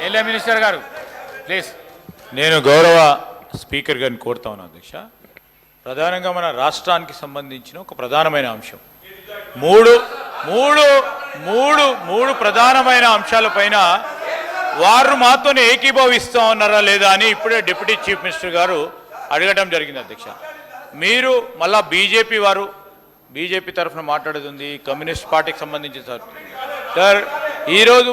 LA minister గారు please. నేను గౌరవ స్పీకర్ గారిని కోరుతా ఉన్నాను అధ్యక్ష. ప్రధానంగా మన రాష్ట్రానికి సంబంధించిన ఒక ప్రధానమైన అంశం మూడు మూడు మూడు మూడు ప్రధానమైన అంశాలపైన వారు మాతోనే ఏకీభవిస్తూ ఉన్నారా లేదా అని ఇప్పుడే డిప్యూటీ చీఫ్ మినిస్టర్ గారు అడగడం జరిగింది అధ్యక్ష. మీరు మళ్ళా బీజేపీ తరఫున మాట్లాడేది ఉంది, కమ్యూనిస్ట్ పార్టీకి సంబంధించి సార్ ఈరోజు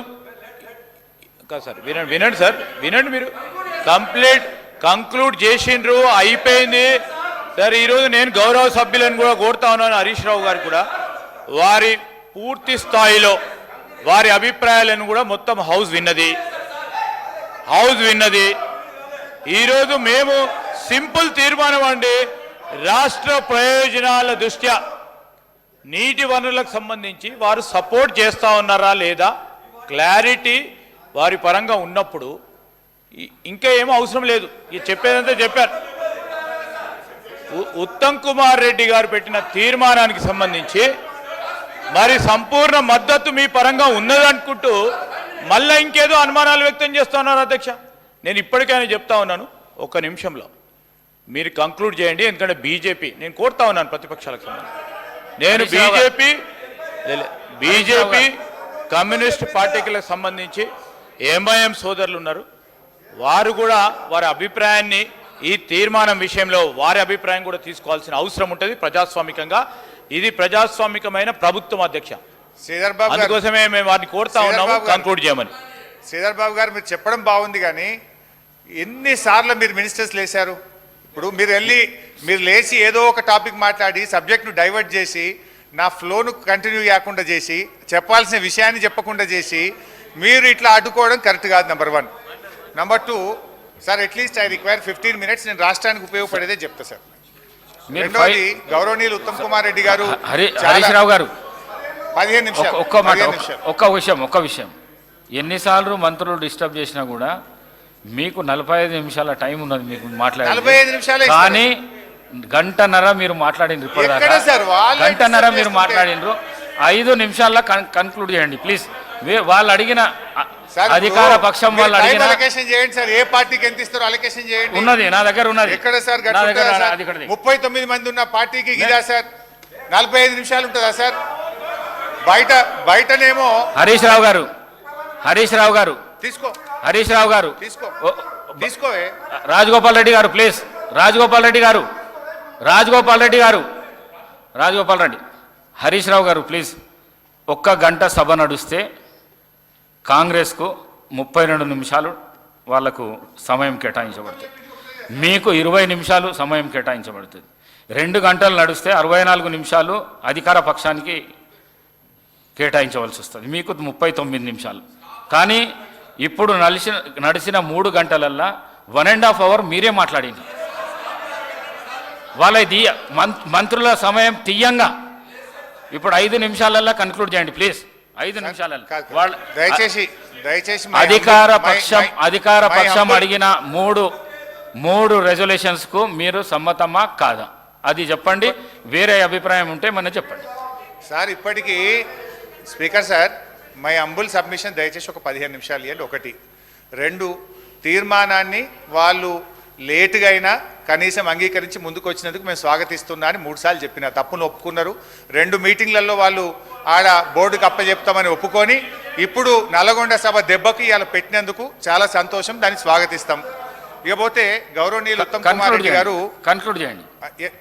సార్ వినండి సార్ వినండి, మీరు కంక్లూడ్ చేసిండ్రు, అయిపోయింది సార్. ఈరోజు నేను గౌరవ సభ్యులను కూడా కోరుతా ఉన్నాను, హరీష్ రావు గారు కూడా వారి పూర్తి స్థాయిలో వారి అభిప్రాయాలను కూడా మొత్తం హౌస్ విన్నది. ఈరోజు మేము సింపుల్ తీర్మానం అండి, రాష్ట్ర ప్రయోజనాల దృష్ట్యా నీటి వనరులకు సంబంధించి వారు సపోర్ట్ చేస్తూ ఉన్నారా లేదా క్లారిటీ వారి పరంగా ఉన్నప్పుడు ఇంకా ఏమో అవసరం లేదు, చెప్పేదంతా చెప్పారు. ఉత్తమ్ కుమార్ రెడ్డి గారు పెట్టిన తీర్మానానికి సంబంధించి మరి సంపూర్ణ మద్దతు మీ పరంగా ఉన్నదనుకుంటూ మళ్ళీ ఇంకేదో అనుమానాలు వ్యక్తం చేస్తున్నారు అధ్యక్ష. నేను ఇప్పటికైనా చెప్తా ఉన్నాను, ఒక్క నిమిషంలో మీరు కంక్లూడ్ చేయండి. ఎందుకంటే బీజేపీ నేను కోరుతా ఉన్నాను ప్రతిపక్షాలకు సంబంధించి, నేను బీజేపీ కమ్యూనిస్ట్ పార్టీలకు సంబంధించి ఎంఐఎం సోదరులు ఉన్నారు, వారు కూడా వారి అభిప్రాయాన్ని ఈ తీర్మానం విషయంలో వారి అభిప్రాయం కూడా తీసుకోవాల్సిన అవసరం ఉంటుంది ప్రజాస్వామికంగా. ఇది ప్రజాస్వామికమైన ప్రభుత్వం అధ్యక్ష, అందుకోసమే మేము వారిని కోరుతా ఉన్నాము కంక్లూడ్ చేయమని. శ్రీధర్ బాబు గారు మీరు చెప్పడం బాగుంది, కానీ ఎన్నిసార్లు మీరు మినిస్టర్స్ లేశారు? ఇప్పుడు మీరు లేచి ఏదో ఒక టాపిక్ మాట్లాడి సబ్జెక్ట్ను డైవర్ట్ చేసి నా ఫ్లోను కంటిన్యూ కాకుండా చేసి చెప్పాల్సిన విషయాన్ని చెప్పకుండా చేసి మీరు ఇట్లా అడ్డుకోవడం కరెక్ట్ కాదు. Number 1. Number 2 sir, at least I require 15 minutes, నేను రాష్ట్రానికి ఉపయోగపడేదే చెప్తా సార్. రెండోది గౌరవనీయులు ఉత్తమ్ కుమార్ రెడ్డి గారు, హరీష్ రావు గారు 15 నిమిషాలు ఒక్క విషయం. ఎన్నిసార్లు మంత్రులు డిస్టర్బ్ చేసినా కూడా మీకు 45 నిమిషాల టైం ఉన్నది మీకు మాట్లాడాలి. 45 నిమిషాలు కానీ గంటన్నర మీరు మాట్లాడిండ్రు, గంటన్నర మీరు మాట్లాడిండ్రు. 5 నిమిషాల్లో కన్క్లూడ్ చేయండి ప్లీజ్. వాళ్ళు అడిగిన అధికార పక్షం వాళ్ళు అడిగిన అలొకేషన్ చేయండి సార్, ఏ పార్టీకి ఎంత ఇస్తారో అలొకేషన్ చేయండి. ఉన్నది నా దగ్గర ఉన్నది. ఎక్కడ సార్? 39 మంది ఉన్న పార్టీకి ఇదా సార్ 45 నిమిషాలు ఉంటుందా సార్? బయటనేమో హరీష్ రావు గారు తీసుకో, రాజగోపాల్ రెడ్డి గారు ప్లీజ్. రాజగోపాల్ రెడ్డి హరీష్ రావు గారు ప్లీజ్. 1 గంట సభ నడుస్తే కాంగ్రెస్కు 32 నిమిషాలు వాళ్లకు సమయం కేటాయించబడుతుంది, మీకు 20 నిమిషాలు సమయం కేటాయించబడుతుంది. 2 గంటలు నడిస్తే 64 నిమిషాలు అధికార పక్షానికి కేటాయించవలసి వస్తుంది, మీకు 39 నిమిషాలు. కానీ ఇప్పుడు నడిచిన 3 గంటలల్లా 1.5 hour మీరే మాట్లాడింది. వాళ్ళ మంత్రుల సమయం తీయంగా ఇప్పుడు 5 నిమిషాలల్లా కన్క్లూడ్ చేయండి ప్లీజ్. 5 నిమిషాలలో దయచేసి అధికార పక్షం అడిగిన మూడు రెజల్యూషన్స్ కు మీరు సమ్మతమా కాదా అది చెప్పండి. వేరే అభిప్రాయం ఉంటే మన చెప్పండి సార్. ఇప్పటికీ స్పీకర్ సార్, మై అంబుల్ సబ్మిషన్ దయచేసి ఒక 15 నిమిషాలు ఇవ్వండి. 1. 2 తీర్మానాన్ని వాళ్ళు లేటుగా అయినా కనీసం అంగీకరించి ముందుకు వచ్చినందుకు మేము స్వాగతిస్తున్నా అని 3 సార్లు చెప్పిన, తప్పును ఒప్పుకున్నారు. 2 మీటింగ్లలో వాళ్ళు ఆడ బోర్డుకి అప్పచెప్తామని ఒప్పుకొని ఇప్పుడు నల్లగొండ సభ దెబ్బకి ఇవాళ పెట్టినందుకు చాలా సంతోషం, దాన్ని స్వాగతిస్తాం. ఇకపోతే గౌరవనీయులు ఉత్తమ్ కుమార్ రెడ్డి గారు కన్క్లూడ్ చేయండి.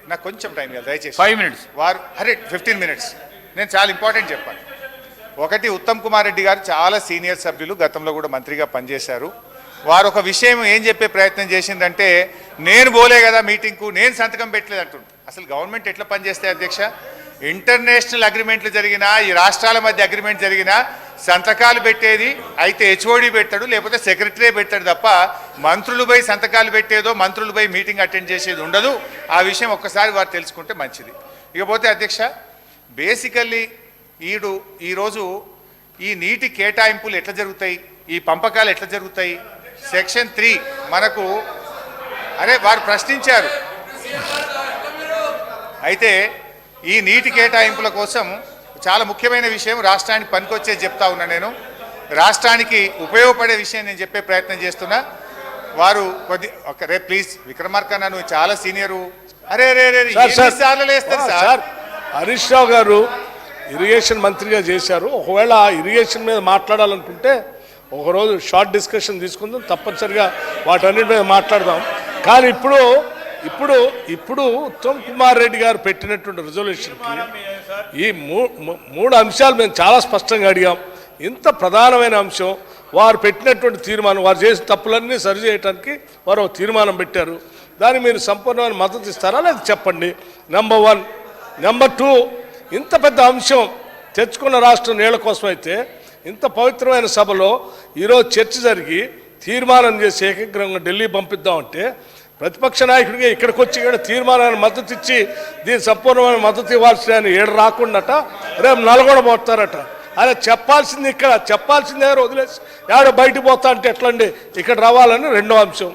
నాకు కొంచెం టైం ఇవ్వాలి దయచేసి. 5 minutes వారు 15 minutes నేను చాలా ఇంపార్టెంట్ చెప్పాను. 1, ఉత్తమ్ కుమార్ రెడ్డి గారు చాలా సీనియర్ సభ్యులు, గతంలో కూడా మంత్రిగా పనిచేశారు. వారు ఒక విషయం ఏం చెప్పే ప్రయత్నం చేసిందంటే, నేను పోలే కదా మీటింగ్కు, నేను సంతకం పెట్టలేదు అంటుండ్రు. అసలు గవర్నమెంట్ ఎట్లా పనిచేస్తాయి అధ్యక్ష? ఇంటర్నేషనల్ అగ్రిమెంట్లు జరిగినా, ఈ రాష్ట్రాల మధ్య అగ్రిమెంట్ జరిగినా సంతకాలు పెట్టేది అయితే హెచ్ఓడి పెడతాడు, లేకపోతే సెక్రటరీ పెడతాడు తప్ప మంత్రులు పోయి సంతకాలు పెట్టేదో మంత్రులు పోయి మీటింగ్ అటెండ్ చేసేది ఉండదు. ఆ విషయం ఒక్కసారి వారు తెలుసుకుంటే మంచిది. ఇకపోతే అధ్యక్ష, బేసికల్లీ ఈరోజు ఈ నీటి కేటాయింపులు ఎట్లా జరుగుతాయి, ఈ పంపకాలు ఎట్లా జరుగుతాయి? సెక్షన్ 3 మనకు వారు ప్రశ్నించారు. అయితే ఈ నీటి కేటాయింపుల కోసం చాలా ముఖ్యమైన విషయం రాష్ట్రానికి పనికొచ్చేది చెప్తా ఉన్నా నేను. రాష్ట్రానికి ఉపయోగపడే విషయం నేను చెప్పే ప్రయత్నం చేస్తున్నా. వారు రేపు ప్లీజ్ విక్రమార్క నువ్వు చాలా సీనియరు. అరే రే రే ఎన్నిసార్లు లేస్తారు సార్? హరీష్ రావు గారు ఇరిగేషన్ మంత్రిగా చేశారు. ఒకవేళ ఇరిగేషన్ మీద మాట్లాడాలనుకుంటే ఒకరోజు షార్ట్ డిస్కషన్ తీసుకుందాం, తప్పనిసరిగా వాటన్నిటి మీద మాట్లాడదాం. కానీ ఇప్పుడు ఉత్తమ్ కుమార్ రెడ్డి గారు పెట్టినటువంటి రిజల్యూషన్కి ఈ మూడు అంశాలు మేము చాలా స్పష్టంగా అడిగాం. ఇంత ప్రధానమైన అంశం వారు పెట్టినటువంటి తీర్మానం, వారు చేసిన తప్పులన్నీ సరిచేయడానికి వారు ఒక తీర్మానం పెట్టారు. దాన్ని మీరు సంపూర్ణమైన మద్దతు ఇస్తారా లేదా చెప్పండి. నెంబర్ 1. నెంబర్ 2, ఇంత పెద్ద అంశం తెచ్చుకున్న రాష్ట్రం నీళ్ల కోసం అయితే ఇంత పవిత్రమైన సభలో ఈరోజు చర్చ జరిగి తీర్మానం చేసి ఏకగ్రంగా ఢిల్లీ పంపిద్దామంటే ప్రతిపక్ష నాయకుడిగా ఇక్కడికి వచ్చి ఇక్కడ తీర్మానాన్ని మద్దతు ఇచ్చి దీని సంపూర్ణమైన మద్దతు ఇవ్వాల్సిన ఆయన ఏడు రాకుండాట రేపు నల్గొండ పోతారట. అదే చెప్పాల్సింది ఇక్కడ, చెప్పాల్సింది దగ్గర వదిలేసి ఏడో బయటకు పోతా అంటే ఎట్లండి, ఇక్కడ రావాలని రెండో అంశం.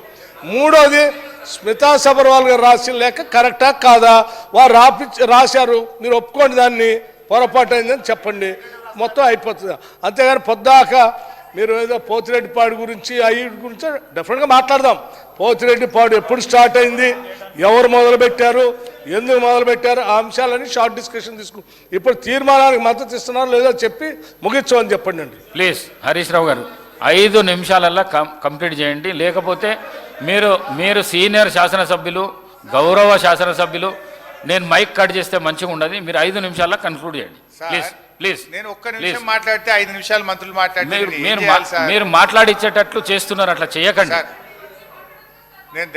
మూడోది, స్మితా సబర్వాల్ గారు రాసిన లేక కరెక్టా కాదా, వారు రాశారు, మీరు ఒప్పుకోండి, దాన్ని పొరపాటు అయిందని చెప్పండి, మొత్తం అయిపోతుంది. అంతేగాని పొద్దాక మీరు ఏదో పోతిరెడ్డిపాడు గురించి అవి గురించి డెఫినెట్గా మాట్లాడదాం. పోతిరెడ్డిపాడు ఎప్పుడు స్టార్ట్ అయింది, ఎవరు మొదలుపెట్టారు, ఎందుకు మొదలుపెట్టారు, ఆ అంశాలని షార్ట్ డిస్కషన్ తీసుకు ఇప్పుడు తీర్మానానికి మద్దతు ఇస్తున్నారు లేదో చెప్పి ముగించమని చెప్పండి అండి. ప్లీజ్ హరీష్ రావు గారు 5 నిమిషాలల్లో కంప్లీట్ చేయండి. లేకపోతే మీరు సీనియర్ శాసనసభ్యులు, గౌరవ శాసనసభ్యులు, నేను మైక్ కట్ చేస్తే మంచిగా ఉండదు. మీరు 5 నిమిషాల్లో కన్క్లూడ్ చేయండి ప్లీజ్. ప్లీజ్ నేను ఒక్క నిమిషం మాట్లాడితే 5 నిమిషాలు మంత్రులు మాట్లాడితే మీరు మాట్లాడిచ్చేటట్లు చేస్తున్నారు, అట్లా చేయకండి. నేను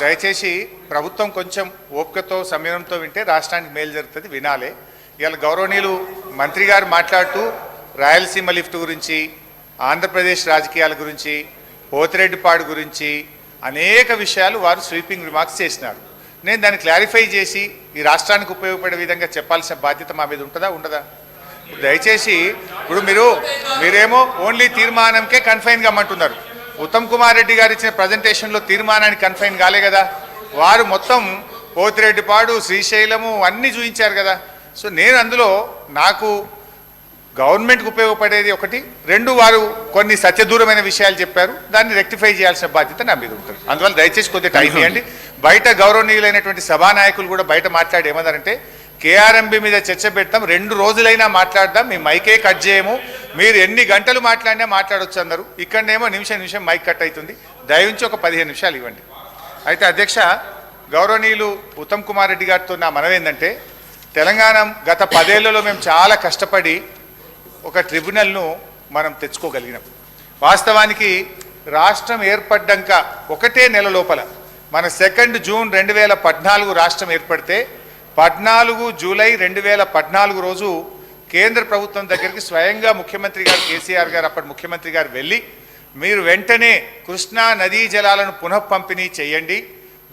దయచేసి ప్రభుత్వం కొంచెం ఓపికతో సంయమనంతో వింటే రాష్ట్రానికి మేలు జరుగుతుంది, వినాలి. ఇవాళ గౌరవనీయులు మంత్రి గారు మాట్లాడుతూ రాయలసీమ లిఫ్ట్ గురించి, ఆంధ్రప్రదేశ్ రాజకీయాల గురించి, పోతిరెడ్డిపాడు గురించి అనేక విషయాలు వారు స్వీపింగ్ రిమార్క్స్ చేసినారు. నేను దాన్ని క్లారిఫై చేసి ఈ రాష్ట్రానికి ఉపయోగపడే విధంగా చెప్పాల్సిన బాధ్యత మా మీద ఉంటుందా ఉండదా? దయచేసి ఇప్పుడు మీరేమో ఓన్లీ తీర్మానంకే కన్ఫైన్ కమ్మంటున్నారు. ఉత్తమ్ కుమార్ రెడ్డి గారు ఇచ్చిన ప్రజెంటేషన్లో తీర్మానానికి కన్ఫైన్ కాలే కదా, వారు మొత్తం పోతిరెడ్డిపాడు, శ్రీశైలము అన్నీ చూపించారు కదా. సో నేను అందులో నాకు గవర్నమెంట్కి ఉపయోగపడేది 1, 2 వారు కొన్ని సత్యదూరమైన విషయాలు చెప్పారు, దాన్ని రెక్టిఫై చేయాల్సిన బాధ్యత నా మీద ఉంటుంది. అందువల్ల దయచేసి కొద్దిగా టైం ఇవ్వండి. బయట గౌరవనీయులైనటువంటి సభానాయకులు కూడా బయట మాట్లాడి ఏమన్నారంటే కేఆర్ఎంబి మీద చర్చ పెడతాం, 2 రోజులైనా మాట్లాడదాం, మీ మైకే కట్ చేయము, మీరు ఎన్ని గంటలు మాట్లాడినా మాట్లాడవచ్చు అన్నారు. ఇక్కడనేమో నిమిషం మైక్ కట్ అవుతుంది. దయవుంచి ఒక 15 నిమిషాలు ఇవ్వండి. అయితే అధ్యక్ష, గౌరవనీయులు ఉత్తమ్ కుమార్ రెడ్డి గారితో నా మనవి ఏంటంటే, తెలంగాణ గత 10 ఏళ్లలో మేము చాలా కష్టపడి ఒక ట్రిబ్యునల్ను మనం తెచ్చుకోగలిగినాం. వాస్తవానికి రాష్ట్రం ఏర్పడ్డాక 1 నెల లోపల మన 2 జూన్ 2014 రాష్ట్రం ఏర్పడితే 14 జూలై 2014 రోజు కేంద్ర ప్రభుత్వం దగ్గరికి స్వయంగా ముఖ్యమంత్రి గారు కేసీఆర్ గారు, అప్పటి ముఖ్యమంత్రి గారు వెళ్ళి, మీరు వెంటనే కృష్ణా నదీ జలాలను పునఃపంపిణీ చేయండి,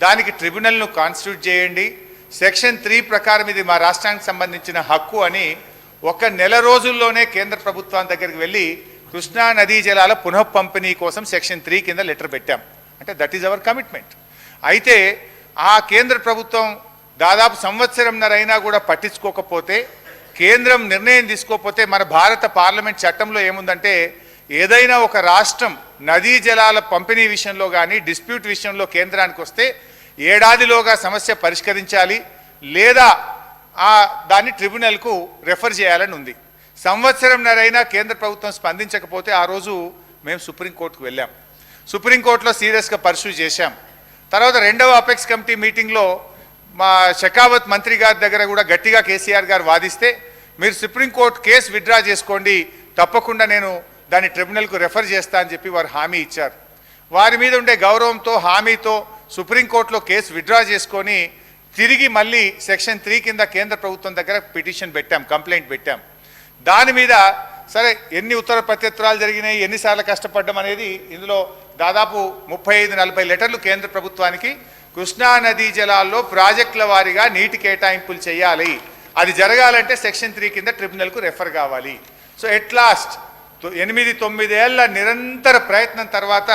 దానికి ట్రిబ్యునల్ను కాన్స్టిట్యూట్ చేయండి, సెక్షన్ 3 ప్రకారం ఇది మా రాష్ట్రానికి సంబంధించిన హక్కు అని 1 నెల రోజుల్లోనే కేంద్ర ప్రభుత్వం దగ్గరికి వెళ్ళి కృష్ణా నదీ జలాల పునఃపంపిణీ కోసం సెక్షన్ 3 కింద లెటర్ పెట్టాం. అంటే దట్ ఈజ్ అవర్ కమిట్మెంట్. అయితే ఆ కేంద్ర ప్రభుత్వం దాదాపు సంవత్సరంన్నర అయినా కూడా పట్టించుకోకపోతే, కేంద్రం నిర్ణయం తీసుకోకపోతే, మన భారత పార్లమెంట్ చట్టంలో ఏముందంటే, ఏదైనా ఒక రాష్ట్రం నదీ జలాల పంపిణీ విషయంలో కానీ డిస్ప్యూట్ విషయంలో కేంద్రానికి వస్తే ఏడాదిలోగా సమస్య పరిష్కరించాలి, లేదా దాన్ని ట్రిబ్యునల్కు రెఫర్ చేయాలని ఉంది. సంవత్సరంన్నరైనా కేంద్ర ప్రభుత్వం స్పందించకపోతే ఆ రోజు మేము సుప్రీంకోర్టుకు వెళ్ళాం. సుప్రీంకోర్టులో సీరియస్గా పర్సూ చేశాం. తర్వాత 2వ అపెక్స్ కమిటీ మీటింగ్లో మా షెకావత్ మంత్రి గారి దగ్గర కూడా గట్టిగా కేసీఆర్ గారు వాదిస్తే, మీరు సుప్రీంకోర్టు కేసు విత్డ్రా చేసుకోండి, తప్పకుండా నేను దాన్ని ట్రిబ్యునల్కు రెఫర్ చేస్తా అని చెప్పి వారు హామీ ఇచ్చారు. వారి మీద ఉండే గౌరవంతో, హామీతో సుప్రీంకోర్టులో కేసు విత్డ్రా చేసుకొని తిరిగి మళ్ళీ సెక్షన్ 3 కింద కేంద్ర ప్రభుత్వం దగ్గర పిటిషన్ పెట్టాం, కంప్లైంట్ పెట్టాం. దాని మీద సరే ఎన్ని ఉత్తర ప్రత్యుత్తరాలు జరిగినాయి, ఎన్నిసార్లు కష్టపడ్డం అనేది ఇందులో దాదాపు 35-40 లెటర్లు కేంద్ర ప్రభుత్వానికి కృష్ణా నదీ జలాల్లో ప్రాజెక్టుల వారీగా నీటి కేటాయింపులు చేయాలి, అది జరగాలంటే సెక్షన్ 3 కింద ట్రిబ్యునల్కు రెఫర్ కావాలి. సో ఎట్ లాస్ట్ 8-9 ఏళ్ల నిరంతర ప్రయత్నం తర్వాత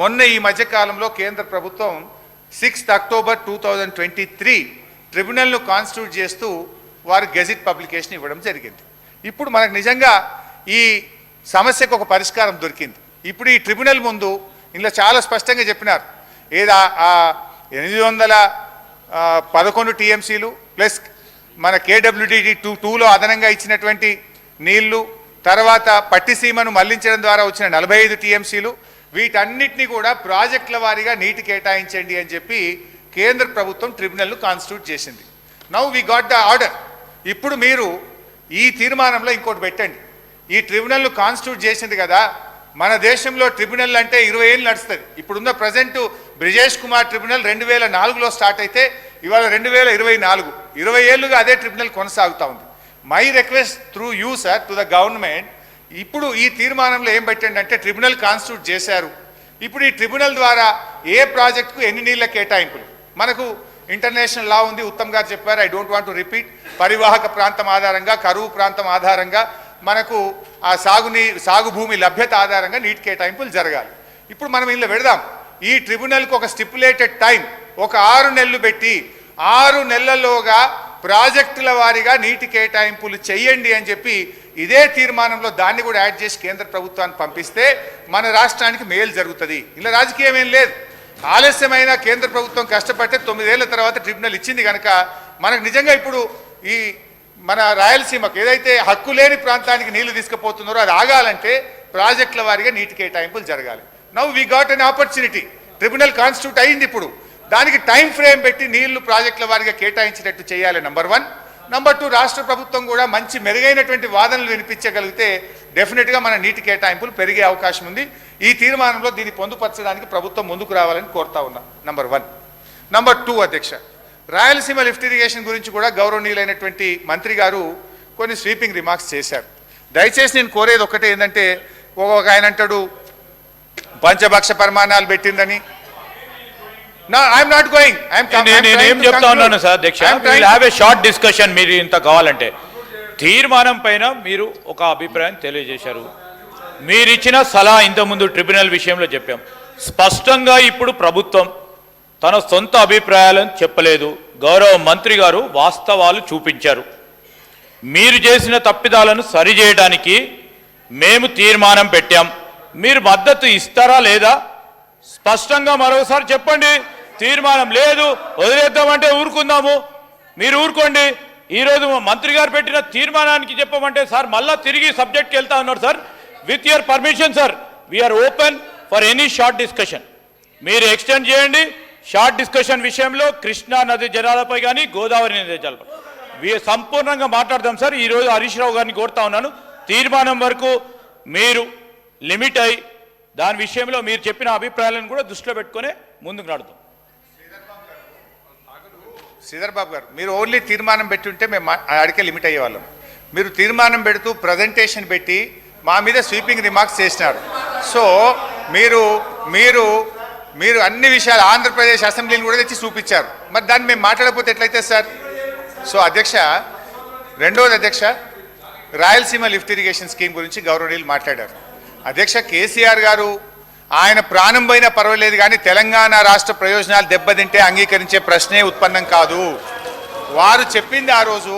మొన్న ఈ మధ్యకాలంలో కేంద్ర ప్రభుత్వం 6 అక్టోబర్ 2023 ట్రిబ్యునల్ను కాన్స్టిట్యూట్ చేస్తూ వారు గెజిట్ పబ్లికేషన్ ఇవ్వడం జరిగింది. ఇప్పుడు మనకు నిజంగా ఈ సమస్యకు ఒక పరిష్కారం దొరికింది. ఇప్పుడు ఈ ట్రిబ్యునల్ ముందు ఇందులో చాలా స్పష్టంగా చెప్పినారు, ఏదా 811 టీఎంసీలు ప్లస్ మన కేడబ్ల్యూడిడి 2లో అదనంగా ఇచ్చినటువంటి నీళ్లు, తర్వాత పట్టిసీమను మళ్లించడం ద్వారా వచ్చిన 45 టీఎంసీలు, వీటన్నిటిని కూడా ప్రాజెక్టుల వారీగా నీటి కేటాయించండి అని చెప్పి కేంద్ర ప్రభుత్వం ట్రిబ్యునల్ను కాన్స్టిట్యూట్ చేసింది. Now we got the order. ఇప్పుడు మీరు ఈ తీర్మానంలో ఇంకోటి పెట్టండి, ఈ ట్రిబ్యునల్ను కాన్స్టిట్యూట్ చేసింది కదా, మన దేశంలో ట్రిబ్యునల్ అంటే 20 ఏళ్ళు నడుస్తుంది. ఇప్పుడున్న ప్రజెంట్ బ్రిజేష్ కుమార్ ట్రిబ్యునల్ 2004లో స్టార్ట్ అయితే ఇవాళ 2024, 20 ఏళ్ళుగా అదే ట్రిబ్యునల్ కొనసాగుతూ ఉంది. My request through you sir to the government, ఇప్పుడు ఈ తీర్మానంలో ఏం పెట్టండి అంటే ట్రిబ్యునల్ కాన్స్టిట్యూట్ చేశారు, ఇప్పుడు ఈ ట్రిబ్యునల్ ద్వారా ఏ ప్రాజెక్టుకు ఎన్ని నీళ్ళ కేటాయింపులు, మనకు ఇంటర్నేషనల్ లా ఉంది, ఉత్తమ్ గారు చెప్పారు, I don't want to repeat, పరివాహక ప్రాంతం ఆధారంగా, కరువు ప్రాంతం ఆధారంగా మనకు ఆ సాగు భూమి లభ్యత ఆధారంగా నీటి కేటాయింపులు జరగాలి. ఇప్పుడు మనం ఇందులో పెడదాం, ఈ ట్రిబ్యునల్కి ఒక స్టిపులేటెడ్ టైం, ఒక 6 నెలలు పెట్టి 6 నెలల్లోగా ప్రాజెక్టుల వారీగా నీటి కేటాయింపులు చేయండి అని చెప్పి ఇదే తీర్మానంలో దాన్ని కూడా యాడ్ చేసి కేంద్ర ప్రభుత్వాన్ని పంపిస్తే మన రాష్ట్రానికి మేలు జరుగుతుంది. ఇలా రాజకీయం ఏం లేదు. ఆలస్యమైన కేంద్ర ప్రభుత్వం కష్టపడితే 9 ఏళ్ల తర్వాత ట్రిబ్యునల్ ఇచ్చింది కనుక మనకు నిజంగా ఇప్పుడు ఈ మన రాయలసీమకు ఏదైతే హక్కు లేని ప్రాంతానికి నీళ్లు తీసుకుపోతున్నారో అది ఆగాలంటే ప్రాజెక్టుల వారీగా నీటి కేటాయింపులు జరగాలి. Now we got an opportunity, tribunal constitute అయింది, ఇప్పుడు దానికి టైం ఫ్రేమ్ పెట్టి నీళ్లు ప్రాజెక్టుల వారీగా కేటాయించినట్టు చేయాలి. నంబర్ 1. నంబర్ 2, రాష్ట్ర ప్రభుత్వం కూడా మంచి మెరుగైనటువంటి వాదనలు వినిపించగలిగితే డెఫినెట్గా మన నీటి కేటాయింపులు పెరిగే అవకాశం ఉంది. ఈ తీర్మానంలో దీన్ని పొందుపరచడానికి ప్రభుత్వం ముందుకు రావాలని కోరుతా ఉన్నా. నంబర్ 1. నంబర్ 2 అధ్యక్ష, రాయలసీమ లిఫ్ట్ ఇరిగేషన్ గురించి కూడా గౌరవనీయులైనటువంటి మంత్రి గారు కొన్ని స్వీపింగ్ రిమార్క్స్ చేశారు. దయచేసి నేను కోరేది ఒకటే ఏంటంటే, ఒక ఆయన అంటాడు పంచభక్ష పరిమాణాలు పెట్టిందని. I'm not going. ఏం చెప్తా ఉన్నాను సార్ అధ్యక్ష, హ్యావ్ ఏ షార్ట్ డిస్కషన్. మీరు ఇంత కావాలంటే తీర్మానం పైన మీరు ఒక అభిప్రాయం తెలియజేశారు. మీరు ఇచ్చిన సలహా ఇంతకుముందు ట్రిబ్యునల్ విషయంలో చెప్పాం. స్పష్టంగా ఇప్పుడు ప్రభుత్వం తన సొంత అభిప్రాయాలను చెప్పలేదు. గౌరవ మంత్రి గారు వాస్తవాలు చూపించారు. మీరు చేసిన తప్పిదాలను సరిచేయడానికి మేము తీర్మానం పెట్టాం. మీరు మద్దతు ఇస్తారా లేదా స్పష్టంగా మరోసారి చెప్పండి. తీర్మానం లేదు వదిలేద్దామంటే ఊరుకుందాము, మీరు ఊరుకోండి. ఈరోజు మంత్రి గారు పెట్టిన తీర్మానానికి చెప్పమంటే సార్ మళ్ళా తిరిగి సబ్జెక్ట్కి వెళ్తా ఉన్నారు sir. With your permission sir, we're open for any short discussion. మీరు ఎక్స్టెండ్ చేయండి. షార్ట్ డిస్కషన్ విషయంలో కృష్ణా నది జలాలపై కానీ గోదావరి నది జలాలపై సంపూర్ణంగా మాట్లాడదాం సార్. ఈరోజు హరీష్ రావు గారిని కోరుతా ఉన్నాను, తీర్మానం వరకు మీరు లిమిట్ అయి దాని విషయంలో మీరు చెప్పిన అభిప్రాయాలను కూడా దృష్టిలో పెట్టుకుని ముందుకు నడుద్దాం. శ్రీధర్ బాబు గారు, మీరు ఓన్లీ తీర్మానం పెట్టి ఉంటే మేము అడిగే లిమిట్ అయ్యేవాళ్ళం. మీరు తీర్మానం పెడుతూ ప్రజెంటేషన్ పెట్టి మా మీద స్వీపింగ్ రిమార్క్స్ చేసినారు. సో మీరు మీరు మీరు అన్ని విషయాలు ఆంధ్రప్రదేశ్ అసెంబ్లీని కూడా తెచ్చి చూపించారు. మరి దాన్ని మేము మాట్లాడకపోతే ఎట్లయితే సార్? సో అధ్యక్ష, రెండవది అధ్యక్ష, రాయలసీమ లిఫ్ట్ ఇరిగేషన్ స్కీమ్ గురించి గౌరవనీయులు మాట్లాడారు. అధ్యక్ష, కేసీఆర్ గారు ఆయన ప్రాణం పోయినా పర్వాలేదు కానీ తెలంగాణ రాష్ట్ర ప్రయోజనాలు దెబ్బతింటే అంగీకరించే ప్రశ్నే ఉత్పన్నం కాదు. వారు చెప్పింది ఆ రోజు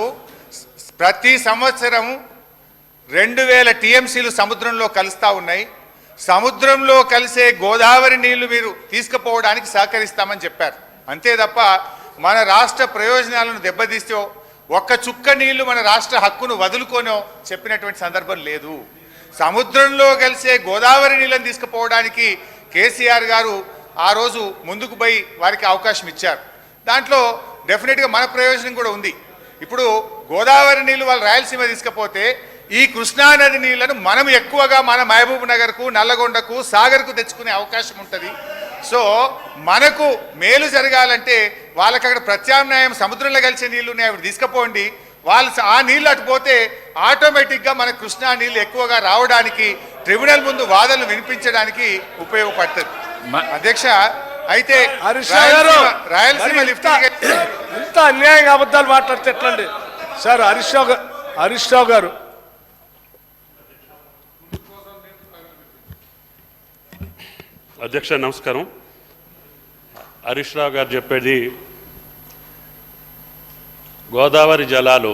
ప్రతి సంవత్సరం 2000 టీఎంసీలు సముద్రంలో కలుస్తూ ఉన్నాయి. సముద్రంలో కలిసే గోదావరి నీళ్లు మీరు తీసుకుపోవడానికి సహకరిస్తామని చెప్పారు. అంతే తప్ప మన రాష్ట్ర ప్రయోజనాలను దెబ్బతీస్తే ఒక్క చుక్క నీళ్లు మన రాష్ట్ర హక్కును వదులుకోనో చెప్పినటువంటి సందర్భం లేదు. సముద్రంలో కలిసే గోదావరి నీళ్ళని తీసుకుపోవడానికి కేసీఆర్ గారు ఆ రోజు ముందుకు పోయి వారికి అవకాశం ఇచ్చారు. దాంట్లో డెఫినెట్గా మన ప్రయోజనం కూడా ఉంది. ఇప్పుడు గోదావరి నీళ్లు వాళ్ళు రాయలసీమ తీసుకపోతే ఈ కృష్ణానది నీళ్లను మనం ఎక్కువగా మన మహబూబ్ నగర్కు, నల్లగొండకు, సాగర్కు తెచ్చుకునే అవకాశం ఉంటుంది. సో మనకు మేలు జరగాలంటే వాళ్ళకి అక్కడ ప్రత్యామ్నాయం సముద్రంలో కలిసే నీళ్లు ఉన్నాయి, అవి తీసుకుపోండి. వాళ్ళు ఆ నీళ్ళు అటుపోతే ఆటోమేటిక్గా మన కృష్ణా నీళ్ళు ఎక్కువగా రావడానికి, ట్రిబ్యునల్ ముందు వాదనలు వినిపించడానికి ఉపయోగపడుతుంది. అధ్యక్ష, అయితే రాయలసీమ లిఫ్ట్ ఇంత అన్యాయంగా అబద్ధాలు మాట్లాడితే ఎట్లండి సార్? హరీష్ రావు గారు, అధ్యక్ష నమస్కారం. హరీష్ రావు గారు చెప్పేది గోదావరి జలాలు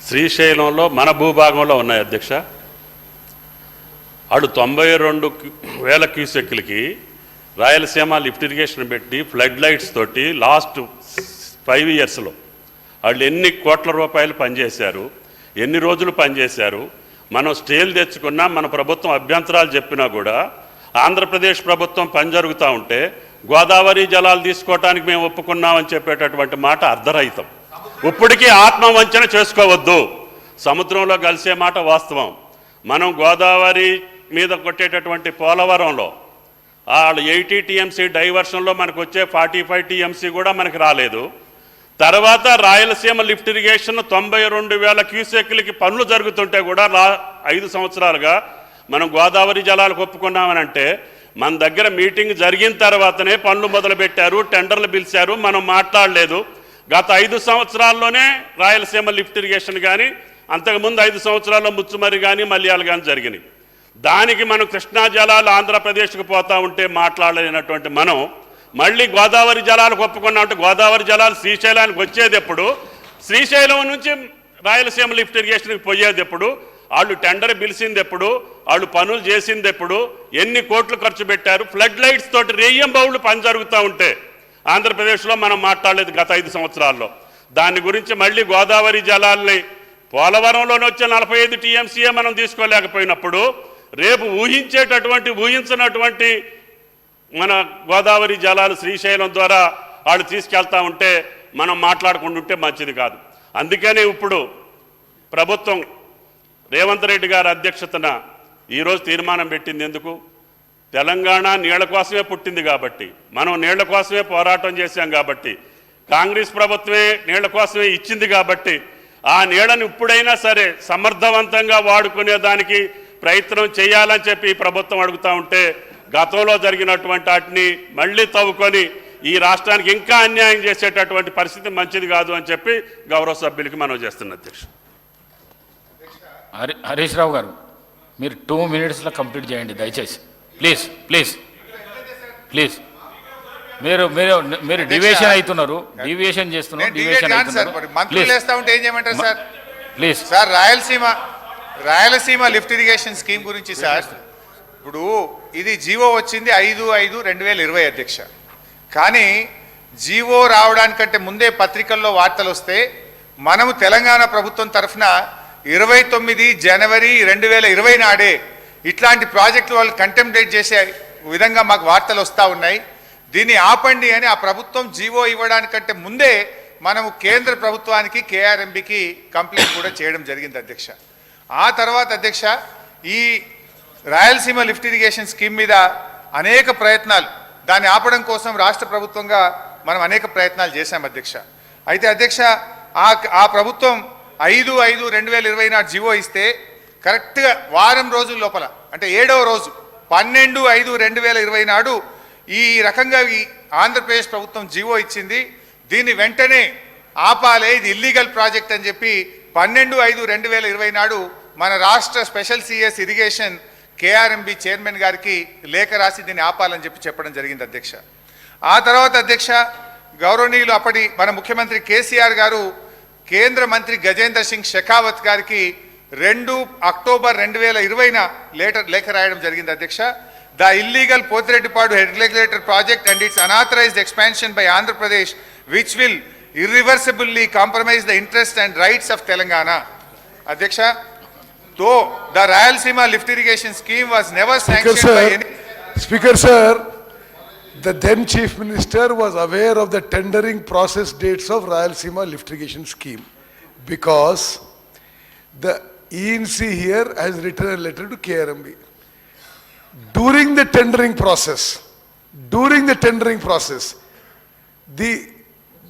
శ్రీశైలంలో మన భూభాగంలో ఉన్నాయి అధ్యక్ష. వాళ్ళు 92,000 క్యూసెక్లకి రాయలసీమ లిఫ్ట్ ఇరిగేషన్ పెట్టి ఫ్లడ్ లైట్స్ తోటి లాస్ట్ 5 ఇయర్స్లో వాళ్ళు ఎన్ని కోట్ల రూపాయలు పనిచేశారు, ఎన్ని రోజులు పనిచేశారు. మనం స్టేలు తెచ్చుకున్నా, మన ప్రభుత్వం అభ్యంతరాలు చెప్పినా కూడా ఆంధ్రప్రదేశ్ ప్రభుత్వం పని జరుగుతూ ఉంటే గోదావరి జలాలు తీసుకోవటానికి మేము ఒప్పుకున్నామని చెప్పేటటువంటి మాట అర్ధరహితం. ఇప్పటికీ ఆత్మవంచన చేసుకోవద్దు. సముద్రంలో కలిసే మాట వాస్తవం. మనం గోదావరి మీద కొట్టేటటువంటి పోలవరంలో వాళ్ళు 80 టీఎంసీ డైవర్షన్లో మనకు వచ్చే 45 టీఎంసీ కూడా మనకు రాలేదు. తర్వాత రాయలసీమ లిఫ్ట్ ఇరిగేషన్ 92,000 క్యూసెక్లకి పనులు జరుగుతుంటే కూడా 5 సంవత్సరాలుగా మనం గోదావరి జలాలకు ఒప్పుకున్నామని అంటే మన దగ్గర మీటింగ్ జరిగిన తర్వాతనే పనులు మొదలుపెట్టారు, టెండర్లు పిలిచారు, మనం మాట్లాడలేదు. గత 5 సంవత్సరాల్లోనే రాయలసీమ లిఫ్ట్ ఇరిగేషన్ కానీ, అంతకుముందు 5 సంవత్సరాల్లో ముచ్చుమరి కానీ మల్యాలు కానీ జరిగినాయి. దానికి మనం కృష్ణా జలాలు ఆంధ్రప్రదేశ్కి పోతా ఉంటే మాట్లాడలేనటువంటి మనం మళ్ళీ గోదావరి జలాలకు ఒప్పుకున్నామంటే గోదావరి జలాలు శ్రీశైలానికి వచ్చేది ఎప్పుడు, శ్రీశైలం నుంచి రాయలసీమ లిఫ్ట్ ఇరిగేషన్కి పోయేది ఎప్పుడు, వాళ్ళు టెండర్ పిలిచింది ఎప్పుడు, వాళ్ళు పనులు చేసింది ఎప్పుడు, ఎన్ని కోట్లు ఖర్చు పెట్టారు, ఫ్లడ్ లైట్స్ తోటి రెయ్యం బౌళ్ళు పని జరుగుతూ ఉంటే ఆంధ్రప్రదేశ్లో మనం మాట్లాడలేదు గత 5 సంవత్సరాల్లో. దాని గురించి మళ్ళీ గోదావరి జలాల్ని పోలవరంలోనే వచ్చే 45 టీఎంసీఏ మనం తీసుకోలేకపోయినప్పుడు రేపు ఊహించినటువంటి మన గోదావరి జలాలు శ్రీశైలం ద్వారా వాళ్ళు తీసుకెళ్తా ఉంటే మనం మాట్లాడుకుంటూ ఉంటే మంచిది కాదు. అందుకనే ఇప్పుడు ప్రభుత్వం రేవంత్ రెడ్డి గారి అధ్యక్షతన ఈరోజు తీర్మానం పెట్టింది. ఎందుకు? తెలంగాణ నీళ్ల కోసమే పుట్టింది కాబట్టి, మనం నీళ్ల కోసమే పోరాటం చేశాం కాబట్టి, కాంగ్రెస్ ప్రభుత్వమే నీళ్ల కోసమే ఇచ్చింది కాబట్టి ఆ నీళ్లను ఇప్పుడైనా సరే సమర్థవంతంగా వాడుకునే దానికి ప్రయత్నం చేయాలని చెప్పి ఈ ప్రభుత్వం అడుగుతూ ఉంటే గతంలో జరిగినటువంటి వాటిని మళ్ళీ తవ్వుకొని ఈ రాష్ట్రానికి ఇంకా అన్యాయం చేసేటటువంటి పరిస్థితి మంచిది కాదు అని చెప్పి గౌరవ సభ్యులకి మనం చేస్తున్న అధ్యక్షుడు. హరీష్ రావు గారు, మీరు 2 minutesలో కంప్లీట్ చేయండి దయచేసి. Please please please. మీరు మీరు మీరు డివియేషన్ అవుతున్నారు, డివియేషన్ చేస్తున్నారు, డివియేషన్ అవుతున్నారు. మంత్రులు వేస్తా ఉంటే ఏం చేయమంటారు sir? Please sir, Rayalaseema lift irrigation scheme గురించి సార్, ఇప్పుడు ఇది జీవో వచ్చింది 5/5/2020 అధ్యక్ష. కానీ జీవో రావడానికంటే ముందే పత్రికల్లో వార్తలు వస్తే మనము తెలంగాణ ప్రభుత్వం తరఫున 29 జనవరి 2020 నాడే ఇట్లాంటి ప్రాజెక్టులు వాళ్ళు కంటెంప్లేట్ చేసే విధంగా మాకు వార్తలు వస్తూ ఉన్నాయి. దీన్ని ఆపండి అని ఆ ప్రభుత్వం జీవో ఇవ్వడానికంటే ముందే మనము కేంద్ర ప్రభుత్వానికి కేఆర్ఎంబికి కంప్లైంట్ కూడా చేయడం జరిగింది అధ్యక్ష. ఆ తర్వాత అధ్యక్ష, ఈ రాయలసీమ లిఫ్ట్ ఇరిగేషన్ స్కీమ్ మీద అనేక ప్రయత్నాలు, దాన్ని ఆపడం కోసం రాష్ట్ర ప్రభుత్వంగా మనం అనేక ప్రయత్నాలు చేశాం అధ్యక్ష. అయితే అధ్యక్ష, ఆ ప్రభుత్వం 5/5/2020 నాడు జీవో ఇస్తే కరెక్ట్గా వారం రోజుల లోపల, అంటే 7వ రోజు 12/5/2020 నాడు ఈ రకంగా ఈ ఆంధ్రప్రదేశ్ ప్రభుత్వం జీవో ఇచ్చింది. దీన్ని వెంటనే ఆపాలే, ఇది ఇల్లీగల్ ప్రాజెక్ట్ అని చెప్పి 12/5/2020 నాడు మన రాష్ట్ర special CS irrigation KRMB chairman గారికి లేఖ రాసి దీన్ని ఆపాలని చెప్పడం జరిగింది అధ్యక్ష. ఆ తర్వాత అధ్యక్ష, గౌరవనీయులు అప్పటి మన ముఖ్యమంత్రి కేసీఆర్ గారు కేంద్ర మంత్రి గజేంద్ర సింగ్ షెకావత్ గారికి 2 అక్టోబర్ 2020 లేఖ రాయడం జరిగింది అధ్యక్ష. The illegal Pothireddypadu head regulator project and it's unauthorised expansion by Andhra Pradesh which will irreversibly compromise the interests and rights of Telangana. Adhyaksha, though the Rayalaseema lift irrigation scheme was never sanctioned by any... Speaker sir, the then Chief Minister was aware of the tendering process dates of Rayalaseema lift irrigation scheme because the ENC here has written a letter to KRMB. During the tendering process,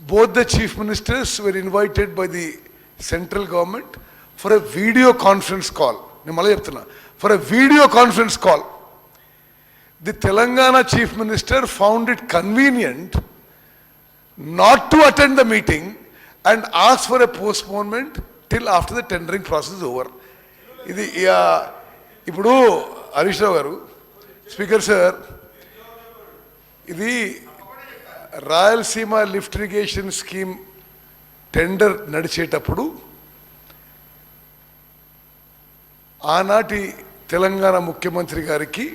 both the chief ministers were invited by the central government for a video conference call. For a video conference call. The Telangana chief minister found it convenient not to attend the meeting and asked for a postponement till after the tendering process is over. Ipudu Harish Rao garu, Speaker sir, ఇది Rayalaseema lift irrigation scheme tender నడిచేటప్పుడు ఆనాటి తెలంగాణ ముఖ్యమంత్రి గారికి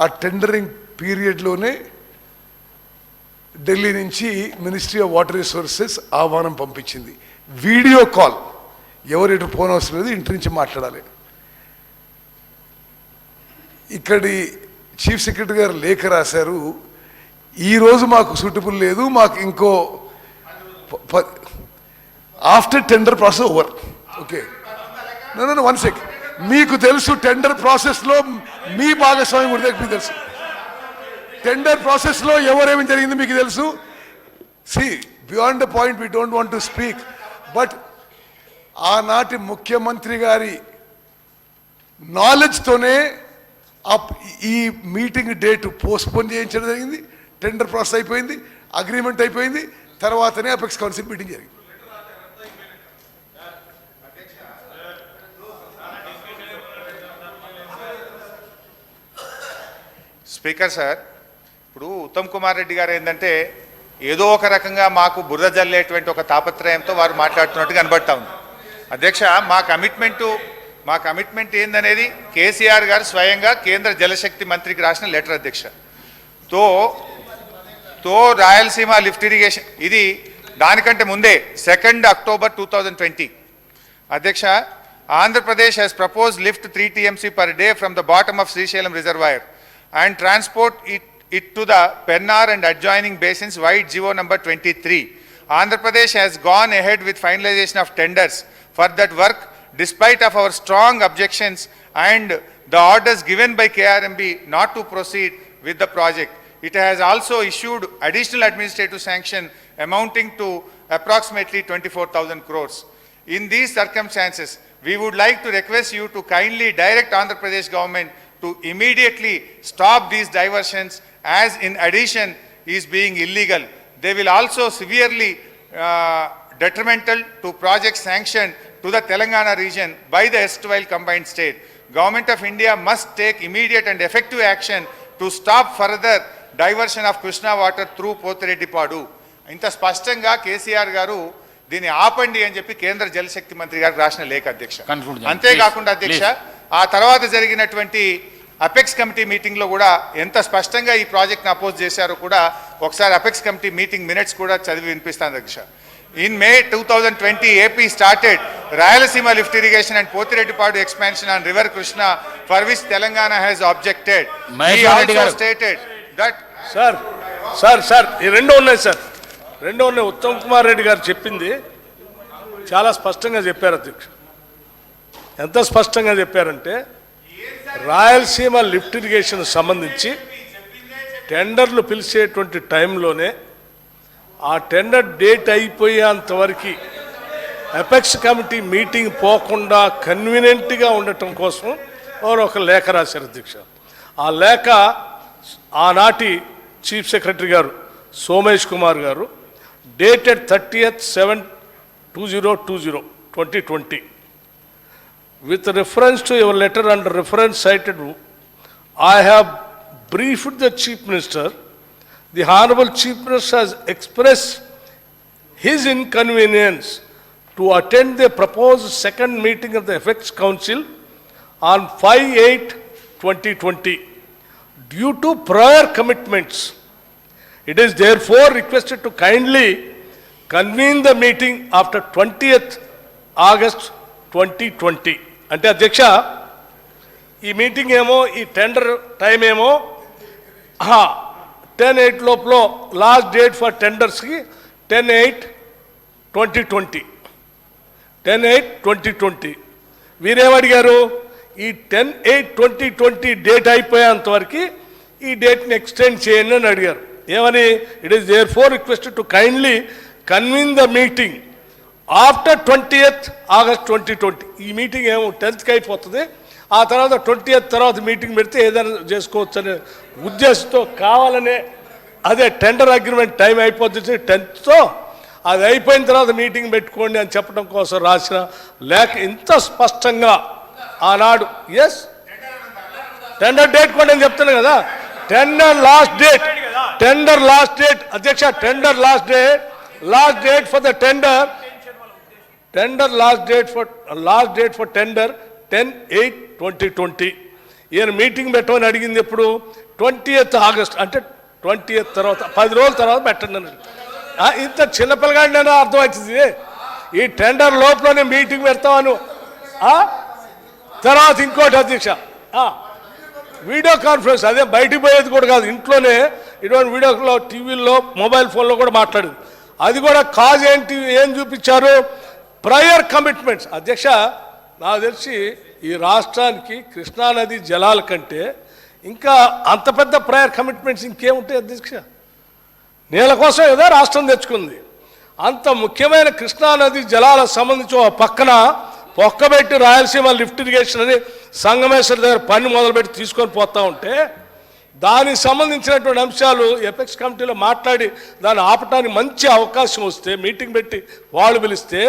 ఆ tendering పీరియడ్లోనే Delhi నుంచి ministry of water resources ఆహ్వానం పంపించింది. Video call, ఎవరు ఎటు ఫోన్ అవసరం లేదు, ఇంటి నుంచి మాట్లాడాలి. ఇక్కడి చీఫ్ సెక్రటరీ గారు లేఖ రాశారు, ఈరోజు మాకు సూటబుల్ లేదు, మాకు ఇంకో after tender process over. Okay, నన్ను 1 సెకండ్. మీకు తెలుసు టెండర్ ప్రాసెస్లో మీ భాగస్వామ్యం కూడా మీకు తెలుసు. టెండర్ ప్రాసెస్లో ఎవరేమి జరిగింది మీకు తెలుసు. See beyond the point, we don't want to speak, but ఆనాటి ముఖ్యమంత్రి గారి నాలెడ్జ్తోనే ఈ మీటింగ్ డేట్ పోస్ట్పోన్ చేయించడం జరిగింది. టెండర్ ప్రాసెస్ అయిపోయింది, అగ్రిమెంట్ అయిపోయింది, తర్వాతనే అపెక్స్ కౌన్సిల్ మీటింగ్ జరిగింది. స్పీకర్ సార్, ఇప్పుడు ఉత్తమ్ కుమార్ రెడ్డి గారు ఏంటంటే ఏదో ఒక రకంగా మాకు బురద జల్లేటువంటి ఒక తాపత్రయంతో వారు మాట్లాడుతున్నట్టు కనబడతా ఉంది. అధ్యక్ష, మా కమిట్మెంట్ ఏందనేది కేసీఆర్ గారు స్వయంగా కేంద్ర జలశక్తి మంత్రికి రాసిన లెటర్ అధ్యక్ష. తో రాయలసీమ లిఫ్ట్ ఇరిగేషన్, ఇది దానికంటే ముందే 2 అక్టోబర్ 2020 అధ్యక్ష, Andhra Pradesh has proposed lift 3 TMC per day from the bottom of Srisailam reservoir and transport it to the Pennar and adjoining basins vide GO number 23. Andhra Pradesh has gone ahead with finalization of tenders for that work despite of our strong objections and the orders given by KRMB not to proceed with the project. It has also issued additional administrative sanction amounting to approximately 24,000 crores. In these circumstances, we would like to request you to kindly direct Andhra Pradesh government to immediately stop these diversions, as in addition is being illegal. They will also severely detrimental to projects sanctioned to the Telangana region by the erstwhile combined state. Government of India must take immediate and effective action to stop further diversion of Krishna water through Potireddipadu. ఇంత స్పష్టంగా కేసీఆర్ గారు దీన్ని ఆపండి అని చెప్పి కేంద్ర జలశక్తి మంత్రి గారికి రాసిన లేఖ అధ్యక్ష. అంతేకాకుండా అధ్యక్ష, ఆ తర్వాత జరిగినటువంటి అపెక్స్ కమిటీ మీటింగ్లో కూడా ఎంత స్పష్టంగా ఈ ప్రాజెక్ట్ని అపోజ్ చేశారో కూడా ఒకసారి అపెక్స్ కమిటీ మీటింగ్ మినిట్స్ కూడా చదివి వినిపిస్తాను అధ్యక్ష. In May 2020, AP started Rayalaseema lift irrigation and Potireddipadu expansion on River Krishna, for which Telangana has objected. He also stated that... sir ఈ రెండో ఉన్నాయి. ఉత్తమ్ కుమార్ రెడ్డి గారు చెప్పింది చాలా స్పష్టంగా చెప్పారు అధ్యక్ష. ఎంత స్పష్టంగా చెప్పారంటే, రాయలసీమ లిఫ్ట్ ఇరిగేషన్ సంబంధించి టెండర్లు పిలిచేటువంటి టైంలోనే ఆ టెండర్ డేట్ అయిపోయేంతవరకు అపెక్స్ కమిటీ మీటింగ్ పోకుండా కన్వీనియంట్గా ఉండటం కోసం వారు ఒక లేఖ రాశారు అధ్యక్ష. ఆ లేఖ ఆనాటి చీఫ్ సెక్రటరీ గారు సోమేష్ కుమార్ గారు dated 30/7/2020 with reference to your letter under reference cited, I have briefed the Chief Minister. The Honorable Chief Minister has expressed his inconvenience to attend the proposed second meeting of the Apex Council on 5/8/2020 due to prior commitments. It is therefore requested to kindly convene the meeting after 20th August 2020. అంటే అధ్యక్ష, ఈ meeting ఏమో, ఈ tender time ఏమో 10/8 లోపల last date for టెండర్స్కి 10/8/2020. 10/8/2020 వీరేమడిగారు, ఈ 10/8/2020 date అయిపోయేంతవరకు ఈ డేట్ని extend చేయండి అని అడిగారు. ఏమని? It is there for requested to kindly convene the meeting after 20th August 2020. ఈ మీటింగ్ ఏమో 10th అయిపోతుంది, ఆ తర్వాత 20th తర్వాత మీటింగ్ పెడితే ఏదైనా చేసుకోవచ్చు అనే ఉద్దేశంతో కావాలనే, అదే టెండర్ అగ్రిమెంట్ టైం అయిపోతుంది 10th, అది అయిపోయిన తర్వాత మీటింగ్ పెట్టుకోండి అని చెప్పడం కోసం రాసిన లేఖ ఇంత స్పష్టంగా ఆనాడు. ఎస్, టెండర్ డేట్ కూడా నేను చెప్తాను కదా, టెండర్ లాస్ట్ డేట్ అధ్యక్ష, tender last date for the tender, last date for tender 10/8/2020. ఈయన మీటింగ్ పెట్టమని అడిగింది ఎప్పుడు? 20th ఆగస్ట్, అంటే 20th తర్వాత 10 రోజుల తర్వాత పెట్టండి అని. ఇంత చిన్నపిల్లగాడినైనా అర్థమవుతుంది. ఈ టెండర్ లోపలనే మీటింగ్ పెడతామను. తర్వాత ఇంకోటి అధ్యక్ష, వీడియో కాన్ఫరెన్స్, అదే బయటికి పోయేది కూడా కాదు, ఇంట్లోనే ఇటువంటి వీడియోలో, టీవీల్లో, మొబైల్ ఫోన్లో కూడా మాట్లాడేది. అది కూడా కాజ్ ఏంటి, ఏం చూపించారు? Prior commitments. అధ్యక్ష, నాకు తెలిసి ఈ రాష్ట్రానికి కృష్ణానది జలాల కంటే ఇంకా అంత పెద్ద ప్రయర్ కమిట్మెంట్స్ ఇంకేముంటాయి అధ్యక్ష? నీళ్ళ కోసం ఏదో రాష్ట్రం తెచ్చుకుంది. అంత ముఖ్యమైన కృష్ణానది జలాలకు సంబంధించి ఒక పక్కన పొక్కబెట్టి రాయలసీమ లిఫ్ట్ ఇరిగేషన్ అని సంగమేశ్వర దగ్గర పని మొదలుపెట్టి తీసుకొని పోతా ఉంటే, దానికి సంబంధించినటువంటి అంశాలు ఎపెక్స్ కమిటీలో మాట్లాడి దాన్ని ఆపటానికి మంచి అవకాశం వస్తే, మీటింగ్ పెట్టి వాళ్ళు పిలిస్తే,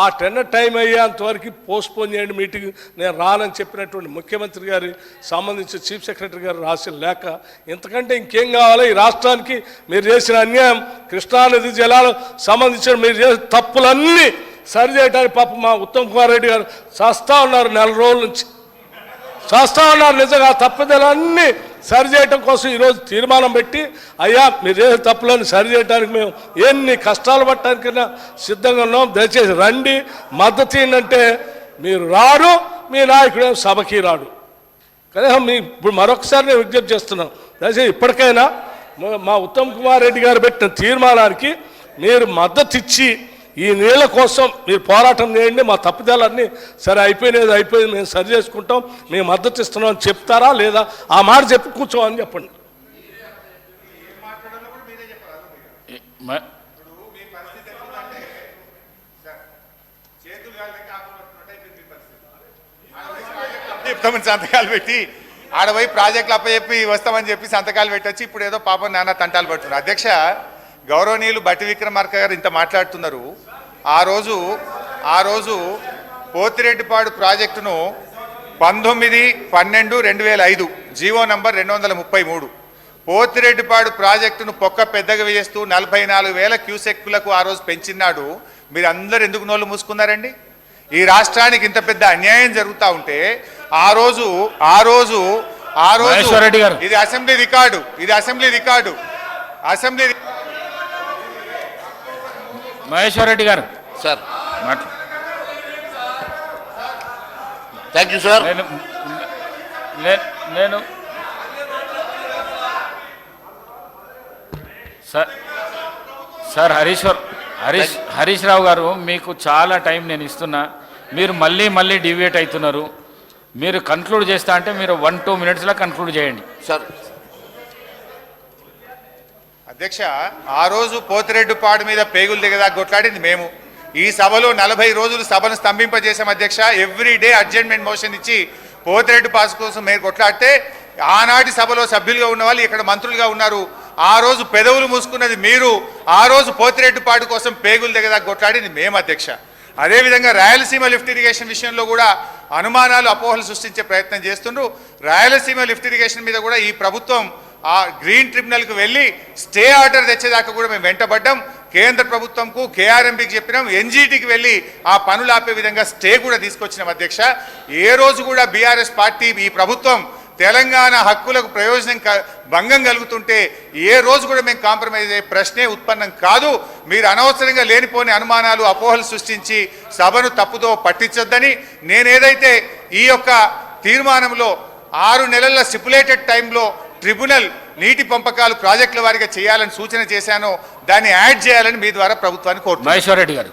ఆ టెండర్ టైం అయ్యేంతవరకు పోస్ట్పోన్ చేయండి మీటింగ్, నేను రానని చెప్పినటువంటి ముఖ్యమంత్రి గారి సంబంధించి చీఫ్ సెక్రటరీ గారు రాసిన లేఖ. ఇంతకంటే ఇంకేం కావాలో ఈ రాష్ట్రానికి? మీరు చేసిన అన్యాయం, కృష్ణానది జలాలు సంబంధించిన మీరు చేసిన తప్పులన్నీ సరి చేయడానికి పాపం మా ఉత్తమ్ కుమార్ రెడ్డి గారు చేస్తూ ఉన్నారు, 4 రోజుల నుంచి చేస్తూ ఉన్నారు. నిజంగా ఆ తప్పుదలన్నీ సరి చేయటం కోసం ఈరోజు తీర్మానం పెట్టి, అయ్యా మీరు చేసే తప్పులను సరి చేయడానికి మేము ఎన్ని కష్టాలు పట్టడానికైనా సిద్ధంగా ఉన్నాం, దయచేసి రండి, మద్దతు ఏంటంటే మీరు రారు, మీ నాయకుడు సభకి రాడు. కనీసం మీ ఇప్పుడు మరొకసారి నేను విజ్ఞప్తి చేస్తున్నాను, దయచేసి ఇప్పటికైనా మా ఉత్తమ్ కుమార్ రెడ్డి గారు పెట్టిన తీర్మానానికి మీరు మద్దతు ఇచ్చి ఈ నీళ్ళ కోసం మీరు పోరాటం చేయండి, మా తప్పుదలన్నీ సరే అయిపోయింది, మేము సరి చేసుకుంటాం, మేము మద్దతు ఇస్తున్నాం అని చెప్తారా లేదా? ఆ మాట చెప్పి కూర్చోమని చెప్పండి. చెప్తామని సంతకాలు పెట్టి ఆడపోయి ప్రాజెక్టులు అప్పచెప్పి వస్తామని చెప్పి సంతకాలు పెట్టొచ్చి ఇప్పుడు ఏదో పాపం నాన్న తంటాలు పడుతున్నారు. అధ్యక్ష, గౌరవనీయులు బట్టి విక్రమార్క గారు ఇంత మాట్లాడుతున్నారు. ఆ రోజు పోతిరెడ్డిపాడు ప్రాజెక్టును 19/12/2005 జీవో నంబర్ 233 పోతిరెడ్డిపాడు ప్రాజెక్టును పొక్క పెద్దగా వేస్తూ 44,000 క్యూసెక్కులకు ఆ రోజు పెంచినాడు. మీరు అందరూ ఎందుకు నోళ్ళు మూసుకున్నారండి? ఈ రాష్ట్రానికి ఇంత పెద్ద అన్యాయం జరుగుతూ ఉంటే ఆ రోజు ఇది అసెంబ్లీ రికార్డు, మహేశ్వర్ రెడ్డి గారు సార్. Thank you sir. నేను సార్ హరీష్ రావు గారు, మీకు చాలా టైం నేను ఇస్తున్నా, మీరు మళ్ళీ డివియేట్ అవుతున్నారు. మీరు కన్క్లూడ్ చేస్తా అంటే మీరు 1-2 minutesలో కన్క్లూడ్ చేయండి సార్. అధ్యక్ష, ఆ రోజు పోతిరెడ్డిపాడు మీద పేగులు దిగదా కొట్లాడింది మేము. ఈ సభలో 40 రోజులు సభను స్తంభింపజేశాం అధ్యక్ష. ఎవ్రీడే అడ్జర్న్మెంట్ మోషన్ ఇచ్చి పోతిరెడ్డి పాస్ కోసం మీరు కొట్లాడితే, ఆనాటి సభలో సభ్యులుగా ఉన్న వాళ్ళు ఇక్కడ మంత్రులుగా ఉన్నారు. ఆ రోజు పెదవులు మూసుకున్నది మీరు, ఆ రోజు పోతిరెడ్డిపాడు కోసం పేగులు దిగదా కొట్లాడింది మేము అధ్యక్ష. అదేవిధంగా రాయలసీమ లిఫ్ట్ ఇరిగేషన్ విషయంలో కూడా అనుమానాలు, అపోహలు సృష్టించే ప్రయత్నం చేస్తుండ్రు. రాయలసీమ లిఫ్ట్ ఇరిగేషన్ మీద కూడా ఈ ప్రభుత్వం ఆ గ్రీన్ ట్రిబ్యునల్కి వెళ్ళి స్టే ఆర్డర్ తెచ్చేదాకా కూడా మేము వెంటబడ్డాం. కేంద్ర ప్రభుత్వంకు, కేఆర్ఎంబీకి చెప్పినాం, ఎన్జీటీకి వెళ్ళి ఆ పనులు ఆపే విధంగా స్టే కూడా తీసుకొచ్చినాం అధ్యక్ష. ఏ రోజు కూడా బీఆర్ఎస్ పార్టీ, ఈ ప్రభుత్వం తెలంగాణ హక్కులకు ప్రయోజనం భంగం కలుగుతుంటే ఏ రోజు కూడా మేము కాంప్రమైజ్ అయ్యే ప్రశ్నే ఉత్పన్నం కాదు. మీరు అనవసరంగా లేనిపోని అనుమానాలు, అపోహలు సృష్టించి సభను తప్పుదో పట్టించొద్దని, నేనేదైతే ఈ యొక్క తీర్మానంలో 6 నెలల స్టిపులేటెడ్ టైంలో ట్రిబ్యునల్ నీటి పంపకాలు ప్రాజెక్టుల వారిగా చేయాలని సూచన చేశానో దాన్ని యాడ్ చేయాలని మీ ద్వారా ప్రభుత్వాన్ని కోరుతున్నాను. మహేశ్వర్ రెడ్డి గారు.